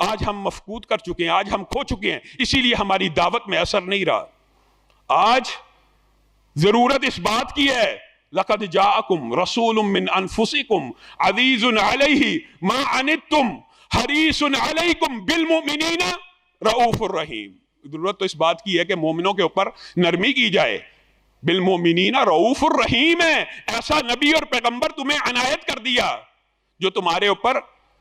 آج ہم مفقود کر چکے ہیں، آج ہم کھو چکے ہیں، اسی لیے ہماری دعوت میں اثر نہیں رہا۔ آج ضرورت اس بات کی ہے، لقد جاءکم رسول من انفسکم عزیز علیہ ما عنتم حریص علیکم بالمؤمنین رؤوف الرحیم۔ ضرورت تو اس بات کی ہے کہ مومنوں کے اوپر نرمی کی جائے، بالمؤمنین رؤوف الرحیم ہے، ایسا نبی اور پیغمبر تمہیں عنایت کر دیا جو تمہارے اوپر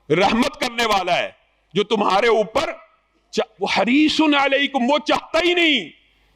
رحمت کرنے والا ہے، جو تمہارے اوپر حریص علیکم، وہ چاہتا ہی نہیں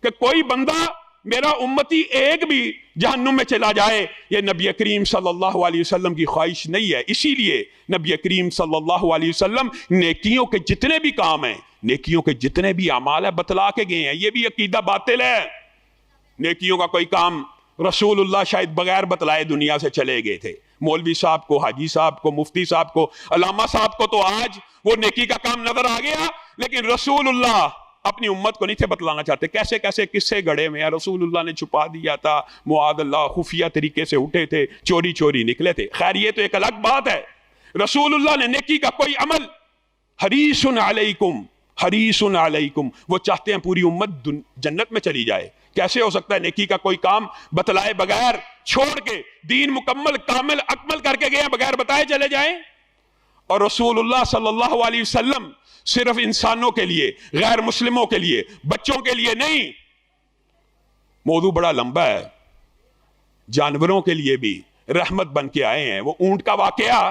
کہ کوئی بندہ میرا امتی ایک بھی جہنم میں چلا جائے۔ یہ نبی کریم صلی اللہ علیہ وسلم کی خواہش نہیں ہے، اسی لیے نبی کریم صلی اللہ علیہ وسلم نیکیوں کے جتنے بھی کام ہیں، نیکیوں کے جتنے بھی اعمال ہیں بتلا کے گئے ہیں۔ یہ بھی عقیدہ باطل ہے، نیکیوں کا کوئی کام رسول اللہ شاید بغیر بتلائے دنیا سے چلے گئے تھے۔ مولوی صاحب کو، حاجی صاحب کو، مفتی صاحب کو، علامہ صاحب کو تو آج وہ نیکی کا کام نظر آ گیا، لیکن رسول اللہ اپنی امت کو نہیں تھے بتلانا چاہتے۔ کیسے کیسے قصے گڑے میں رسول اللہ نے چھپا دیا تھا، معاذ اللہ خفیہ طریقے سے اٹھے تھے، چوری چوری نکلے تھے۔ خیر یہ تو ایک الگ بات ہے۔ رسول اللہ نے نیکی کا کوئی عمل، حریص علیکم، حریص علیکم، وہ چاہتے ہیں پوری امت جنت میں چلی جائے۔ کیسے ہو سکتا ہے نیکی کا کوئی کام بتلائے بغیر، چھوڑ کے دین مکمل کامل اکمل کر کے گئے بغیر بتائے چلے جائیں؟ اور رسول اللہ صلی اللہ علیہ وسلم صرف انسانوں کے لیے، غیر مسلموں کے لیے، بچوں کے لیے نہیں، موضوع بڑا لمبا ہے، جانوروں کے لیے بھی رحمت بن کے آئے ہیں۔ وہ اونٹ کا واقعہ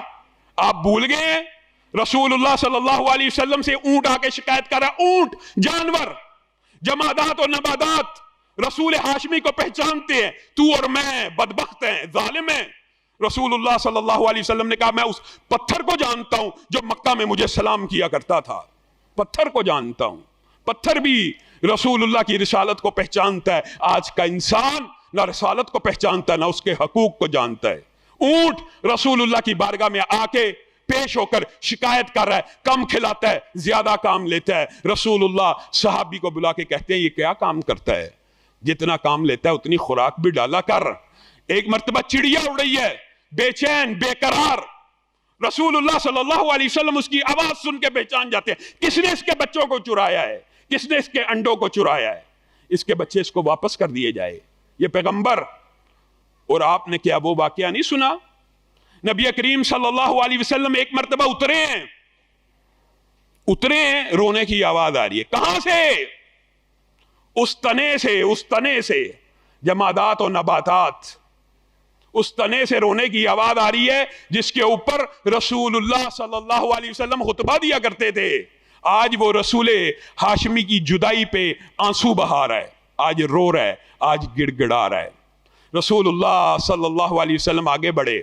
آپ بھول گئے ہیں؟ رسول اللہ صلی اللہ علیہ وسلم سے اونٹ آ کے شکایت کر رہا، اونٹ جانور، جمادات اور نباتات رسول ہاشمی کو پہچانتے ہیں، تو اور میں بدبخت ہیں، ظالم ہیں۔ رسول اللہ صلی اللہ علیہ وسلم نے کہا میں اس پتھر کو جانتا ہوں جو مکہ میں مجھے سلام کیا کرتا تھا، پتھر کو جانتا ہوں۔ پتھر بھی رسول اللہ کی رسالت کو پہچانتا ہے۔ آج کا انسان نہ رسالت کو پہچانتا ہے نہ اس کے حقوق کو جانتا ہے۔ اونٹ رسول اللہ کی بارگاہ میں آ کے پیش ہو کر شکایت کر رہا ہے، کم کھلاتا ہے، زیادہ کام لیتا ہے۔ رسول اللہ صحابی کو بلا کے کہتے ہیں یہ کیا کام کرتا ہے، جتنا کام لیتا ہے اتنی خوراک بھی ڈالا کر۔ ایک مرتبہ چڑیا اڑ رہی ہے، بے چین بے قرار، رسول اللہ صلی اللہ علیہ وسلم اس کی آواز سن کے پہچان جاتے ہیں، کس نے اس کے بچوں کو چرایا ہے، کس نے اس کے انڈوں کو چرایا ہے، اس کے بچے اس کو واپس کر دیے جائے۔ یہ پیغمبر، اور آپ نے کیا وہ واقعہ نہیں سنا؟ نبی کریم صلی اللہ علیہ وسلم ایک مرتبہ اترے ہیں، رونے کی آواز آ رہی ہے، کہاں سے؟ اس تنے سے جمادات اور نباتات، اس تنے سے رونے کی آواز آ رہی ہے جس کے اوپر رسول اللہ صلی اللہ علیہ وسلم خطبہ دیا کرتے تھے۔ آج وہ رسول ہاشمی کی جدائی پہ آنسو بہا رہا ہے، آج رو رہا ہے، آج گڑ گڑا رہا ہے۔ رسول اللہ صلی اللہ علیہ وسلم آگے بڑھے،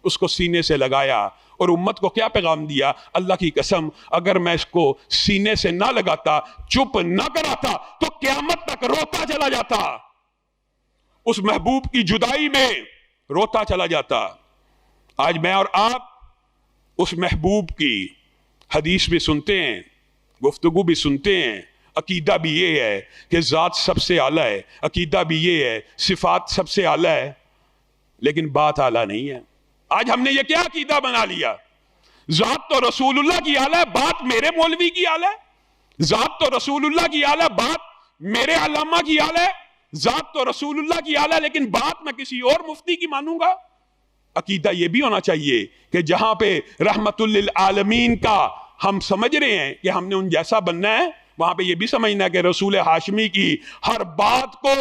اس کو سینے سے لگایا اور امت کو کیا پیغام دیا؟ اللہ کی قسم اگر میں اس کو سینے سے نہ لگاتا، چپ نہ کراتا تو قیامت تک روتا چلا جاتا، اس محبوب کی جدائی میں روتا چلا جاتا۔ آج میں اور آپ اس محبوب کی حدیث بھی سنتے ہیں، گفتگو بھی سنتے ہیں، عقیدہ بھی یہ ہے کہ ذات سب سے اعلیٰ ہے، عقیدہ بھی یہ ہے صفات سب سے اعلیٰ ہے، لیکن بات اعلیٰ نہیں ہے۔ آج ہم نے یہ کیا عقیدہ بنا لیا؟ ذات تو رسول اللہ کی اعلیٰ ہے، بات میرے مولوی کی اعلیٰ ہے، ذات تو رسول اللہ کی اعلیٰ، بات میرے علامہ کی اعلیٰ ہے، ذات تو رسول اللہ کی اعلیٰ لیکن بات میں کسی اور مفتی کی مانوں گا۔ عقیدہ یہ بھی ہونا چاہیے کہ جہاں پہ رحمت للعالمین کا ہم سمجھ رہے ہیں کہ ہم نے ان جیسا بننا ہے، وہاں پہ یہ بھی سمجھنا ہے کہ رسول ہاشمی کی ہر بات کو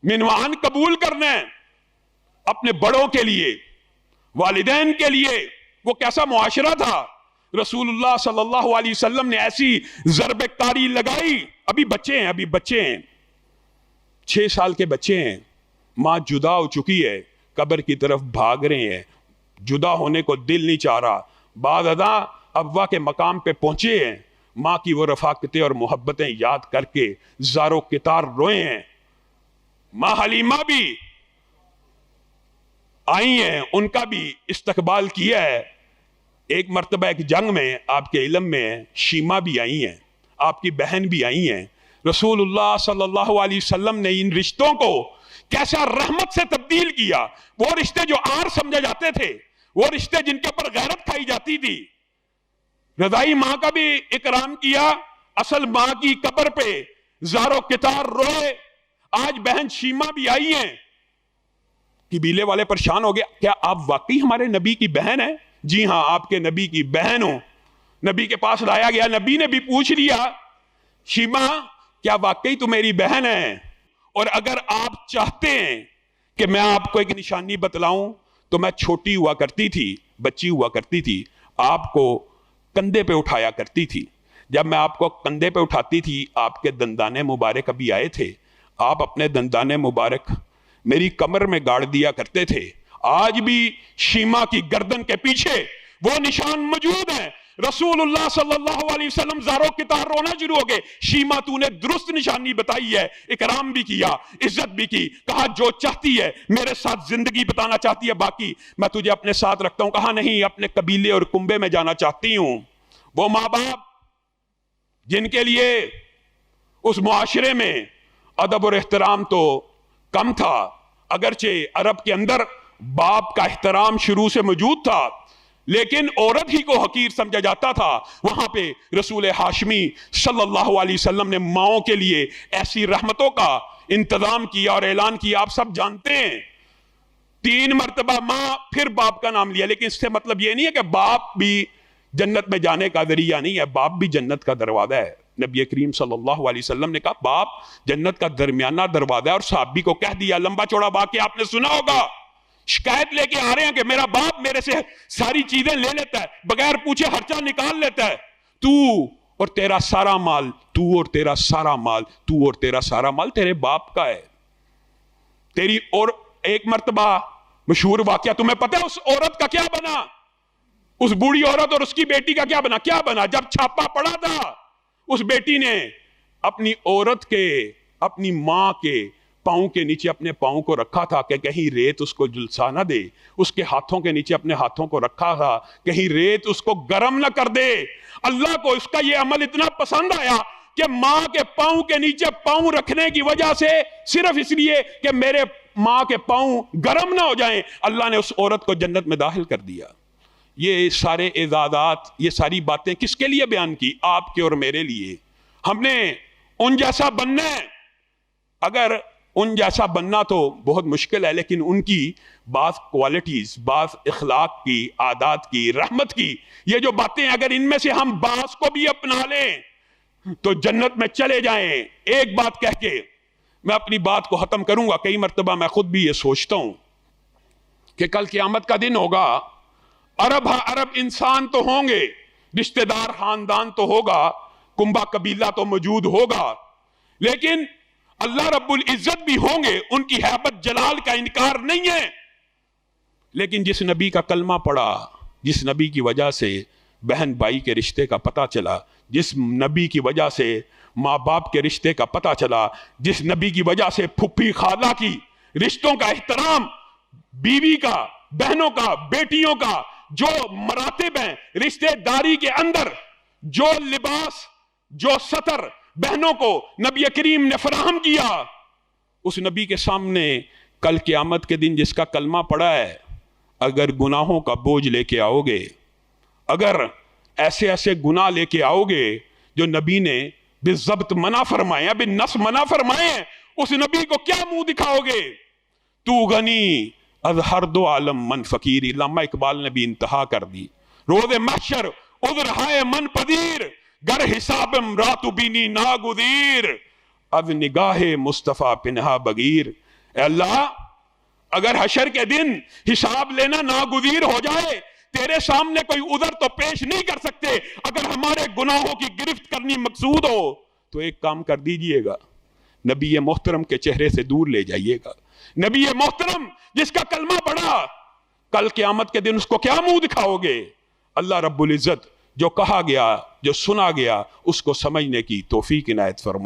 منوان قبول کرنا ہے۔ اپنے بڑوں کے لیے، والدین کے لیے وہ کیسا معاشرہ تھا؟ رسول اللہ صلی اللہ علیہ وسلم نے ایسی ضرب کاری لگائی، ابھی بچے ہیں 6 سال کے بچے ہیں، ماں جدا ہو چکی ہے، قبر کی طرف بھاگ رہے ہیں، جدا ہونے کو دل نہیں چاہ رہا، بعد ازاں ابا کے مقام پہ پہنچے ہیں، ماں کی وہ رفاقتیں اور محبتیں یاد کر کے زارو کتار روئے ہیں۔ ماں حلیمہ بھی آئی ہیں، ان کا بھی استقبال کیا ہے۔ ایک مرتبہ ایک جنگ میں آپ کے علم میں شیمہ بھی آئی ہیں، آپ کی بہن بھی آئی ہیں۔ رسول اللہ صلی اللہ علیہ وسلم نے ان رشتوں کو کیسا رحمت سے تبدیل کیا۔ وہ رشتے جو آر سمجھے جاتے تھے، وہ رشتے جن کے اوپر غیرت کھائی جاتی تھی، رضائی ماں کا بھی اکرام کیا، اصل ماں کی قبر پہ زارو کتار روئے۔ آج بہن شیما بھی آئی ہیں، قبیلے والے پریشان ہو گیا، کیا آپ واقعی ہمارے نبی کی بہن ہیں؟ جی ہاں، آپ کے نبی کی بہن ہوں۔ نبی کے پاس لایا گیا، نبی نے بھی پوچھ لیا، شیما کیا واقعی تو میری بہن ہے؟ اور اگر آپ چاہتے ہیں کہ میں آپ کو ایک نشانی بتلاؤں تو میں چھوٹی ہوا کرتی تھی، بچی ہوا کرتی تھی، آپ کو کندھے پہ اٹھایا کرتی تھی۔ جب میں آپ کو کندھے پہ اٹھاتی تھی، آپ کے دندانے مبارک ابھی آئے تھے، آپ اپنے دندانے مبارک میری کمر میں گاڑ دیا کرتے تھے۔ آج بھی شیما کی گردن کے پیچھے وہ نشان موجود ہیں۔ رسول اللہ صلی اللہ علیہ وسلم زارو کتار رونا شروع ہو گئے، شیما تو نے درست نشانی بتائی ہے، اکرام بھی کیا، عزت بھی کی، کہا جو چاہتی ہے میرے ساتھ زندگی بتانا چاہتی ہے، باقی میں تجھے اپنے ساتھ رکھتا ہوں۔ کہا نہیں، اپنے قبیلے اور کنبے میں جانا چاہتی ہوں۔ وہ ماں باپ جن کے لیے اس معاشرے میں ادب اور احترام تو کم تھا، اگرچہ عرب کے اندر باپ کا احترام شروع سے موجود تھا، لیکن عورت ہی کو حقیر سمجھا جاتا تھا، وہاں پہ رسول ہاشمی صلی اللہ علیہ وسلم نے ماؤں کے لیے ایسی رحمتوں کا انتظام کیا اور اعلان کیا۔ آپ سب جانتے ہیں 3 مرتبہ ماں پھر باپ کا نام لیا، لیکن اس سے مطلب یہ نہیں ہے کہ باپ بھی جنت میں جانے کا ذریعہ نہیں ہے، باپ بھی جنت کا دروازہ ہے۔ نبی کریم صلی اللہ علیہ وسلم نے کہا باپ جنت کا درمیانہ دروازہ ہے، اور صحابی کو کہہ دیا، لمبا چوڑا واقعہ آپ نے سنا ہوگا، شکایت لے کے آ رہے ہیں کہ میرا باپ میرے سے ساری چیزیں لے لیتا ہے، بغیر پوچھے خرچہ نکال لیتا ہے، تو اور تیرا سارا مال، تو اور تیرا سارا مال، تو اور تیرا سارا مال تیرے باپ کا ہے تیری۔ اور ایک مرتبہ مشہور واقعہ تمہیں پتہ ہے اس عورت کا کیا بنا، اس بوڑھی عورت اور اس کی بیٹی کا کیا بنا؟ جب چھاپا پڑا تھا، اس بیٹی نے اپنی عورت کے، اپنی ماں کے پاؤں کے نیچے اپنے پاؤں کو رکھا تھا کہ کہیں ریت اس کو جلسا نہ دے، اس کے ہاتھوں کے نیچے اپنے ہاتھوں کو رکھا تھا کہیں ریت اس کو گرم نہ کر دے۔ اللہ کو اس کا یہ عمل اتنا پسند آیا کہ ماں کے پاؤں کے نیچے پاؤں رکھنے کی وجہ سے، صرف اس لیے کہ میرے ماں کے پاؤں گرم نہ ہو جائیں، اللہ نے اس عورت کو جنت میں داخل کر دیا۔ یہ سارے اعزازات، یہ ساری باتیں کس کے لیے بیان کی؟ آپ کے اور میرے لیے۔ ہم نے ان جیسا بننا ہے، اگر ان جیسا بننا تو بہت مشکل ہے، لیکن ان کی بعض کوالٹیز، بعض اخلاق کی، عادات کی، رحمت کی، یہ جو باتیں اگر ان میں سے ہم بعض کو بھی اپنا لیں تو جنت میں چلے جائیں۔ ایک بات کہہ کے میں اپنی بات کو ختم کروں گا۔ کئی مرتبہ میں خود بھی یہ سوچتا ہوں کہ کل قیامت کا دن ہوگا، عرب انسان تو ہوں گے، رشتہ دار خاندان تو ہوگا، کنبا قبیلہ تو موجود ہوگا، لیکن اللہ رب العزت بھی ہوں گے، ان کی ہیبت جلال کا انکار نہیں ہے۔ لیکن جس نبی کا کلمہ پڑا، جس نبی کی وجہ سے بہن بھائی کے رشتے کا پتہ چلا، جس نبی کی وجہ سے ماں باپ کے رشتے کا پتہ چلا، جس نبی کی وجہ سے پھپھی خالہ کی رشتوں کا احترام، بیوی کا، بہنوں کا، بیٹیوں کا جو مراتب ہیں رشتے داری کے اندر، جو لباس، جو سطر بہنوں کو نبی کریم نے فراہم کیا، اس نبی کے سامنے کل قیامت کے دن جس کا کلمہ پڑا ہے، اگر گناہوں کا بوجھ لے کے آؤ گے، اگر ایسے ایسے گناہ لے کے آؤ گے جو نبی نے بالضبط منع فرمائے ہیں، بالنص منع فرمائے ہیں، اس نبی کو کیا منہ دکھاؤ گے؟ تو غنی از ہر دو عالم من فقیری۔ علامہ اقبال نے بھی انتہا کر دی، روز محشر عذر ہائے من پذیر، گر حسابم رات بینی ناگزیر، از نگاہ مصطفیٰ پنہا بغیر۔ اے اللہ، اگر حشر کے دن حساب لینا ناگزیر ہو جائے، تیرے سامنے کوئی عذر تو پیش نہیں کر سکتے، اگر ہمارے گناہوں کی گرفت کرنی مقصود ہو تو ایک کام کر دیجئے گا، نبی محترم کے چہرے سے دور لے جائیے گا۔ نبی محترم جس کا کلمہ پڑھا، کل قیامت کے دن اس کو کیا منہ دکھاؤ گے؟ اللہ رب العزت جو کہا گیا، جو سنا گیا، اس کو سمجھنے کی توفیق عنایت فرمائے۔